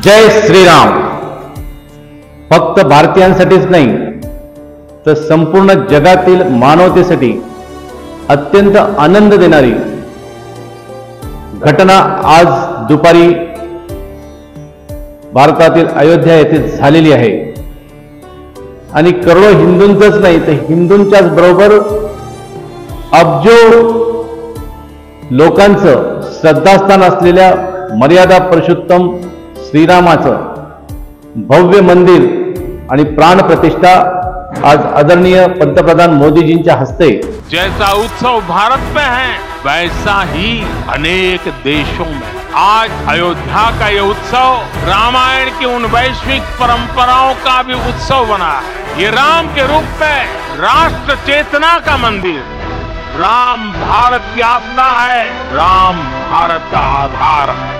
जय श्रीराम फक्त भारतीयांसाठीच नाही तर संपूर्ण जगातील मानवतेसाठी अत्यंत आनंद देणारी घटना आज दुपारी भारतातील अयोध्या येथे झालेली आहे। आणि करोडो हिंदूंचंच नाही तर हिंदूंच्याच बरोबर अब्जो लोकांचं श्रद्धास्थान असलेल्या मर्यादा पुरुषोत्तम श्रीरामाचं भव्य मंदिर आणि प्राण प्रतिष्ठा आज आदरणीय पंतप्रधान मोदीजींच्या हस्ते। जैसा उत्सव भारत में है वैसा ही अनेक देशों में आज अयोध्या का ये उत्सव रामायण की उन वैश्विक परंपराओं का भी उत्सव बना है। ये राम के रूप में राष्ट्र चेतना का मंदिर, राम भारत की आत्मा है, राम भारत का आधार है।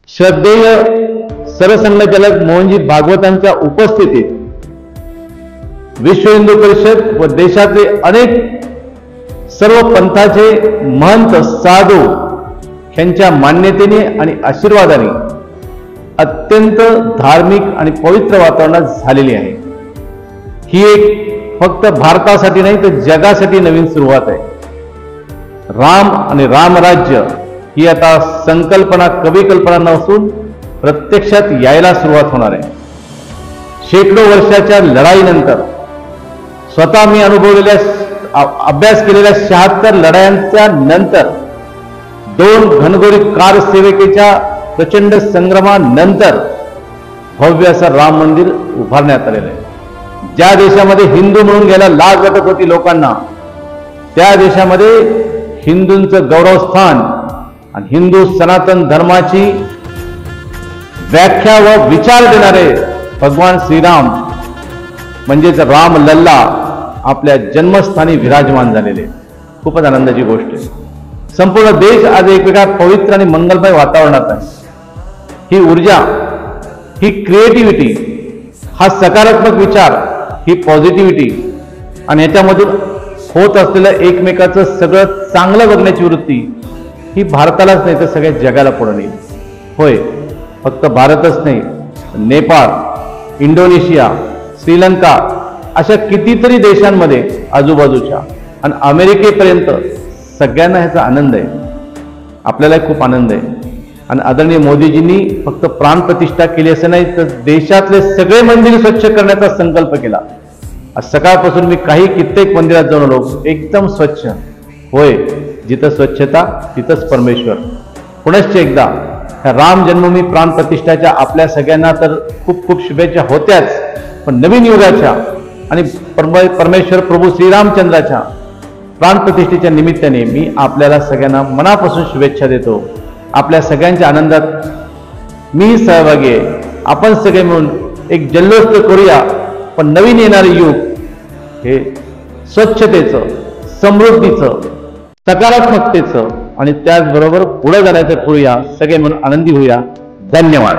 श्रद्धेय सरसंघचालक मोहनजी भागवतांच्या उपस्थितीत विश्व हिंदू परिषद व देशातले अनेक सर्व पंथाचे महंत साधू यांच्या मान्यतेने आणि आशीर्वादाने अत्यंत धार्मिक आणि पवित्र वातावरणात झालेली आहे। ही एक फक्त भारतासाठी नाही तर जगासाठी नवीन सुरुवात आहे। राम आणि रामराज्य ही आता संकल्पना कवी कल्पना नसून प्रत्यक्षात यायला सुरुवात होणार आहे। शेकडो वर्षाच्या लढाईनंतर स्वतः मी अनुभवलेल्या अभ्यास केलेल्या 76 लढायांच्या नंतर 2 घनघोरी कार सेवकेच्या प्रचंड संग्रामानंतर भव्य असं राम मंदिर उभारण्यात आलेलं आहे। ज्या देशामध्ये हिंदू म्हणून घ्यायला लाज वाटत होती लोकांना, त्या देशामध्ये हिंदूंचं गौरवस्थान आणि हिंदू सनातन धर्माची व्याख्या व विचार देणारे भगवान श्रीराम म्हणजेच राम लल्ला आपल्या जन्मस्थानी विराजमान झालेले खूपच आनंदाची गोष्ट आहे। संपूर्ण देश आज एक वेगळ्या पवित्र आणि मंगलमय वातावरणात आहे। ही ऊर्जा, ही क्रिएटिव्हिटी, हा सकारात्मक विचार, ही पॉझिटिव्हिटी आणि याच्यामधून होत असलेलं एकमेकाचं सगळं चांगलं बघण्याची वृत्ती ही भारतालाच नाही तर सगळ्या जगाला पुढे नेईल। होय, फक्त भारतच नाही, नेपाळ, इंडोनेशिया, श्रीलंका अशा कितीतरी देशांमध्ये आजूबाजूच्या आणि अमेरिकेपर्यंत सगळ्यांना ह्याचा आनंद आहे। आपल्याला खूप आनंद आहे। आणि आदरणीय मोदीजींनी फक्त प्राणप्रतिष्ठा केली असं नाही तर देशातले सगळे मंदिर स्वच्छ करण्याचा संकल्प केला। आज सकाळपासून मी कित्येक मंदिरात जाऊन आलो, एकदम स्वच्छ। होय, जिथं स्वच्छता तिथंच परमेश्वर। पुनश्च एकदा राम जन्मभूमी प्राण प्रतिष्ठाच्या आपल्या सगळ्यांना तर खूप खूप शुभेच्छा होत्याच, पण नवीन युगाच्या आणि परमेश्वर प्रभू श्रीरामचंद्राच्या प्राण प्रतिष्ठेच्या निमित्ताने मी आपल्याला सगळ्यांना मनापासून शुभेच्छा देतो। आपल्या सगळ्यांच्या आनंदात मी सहभागी आहे। आपण सगळे मिळून एक जल्लोष करूया, पण नवीन येणारे युग हे स्वच्छतेचं, समृद्धीचं, सकारात्मकतेचं आणि त्याचबरोबर पुढे जाण्याचं करूया। सगळे म्हणून आनंदी होऊया। धन्यवाद।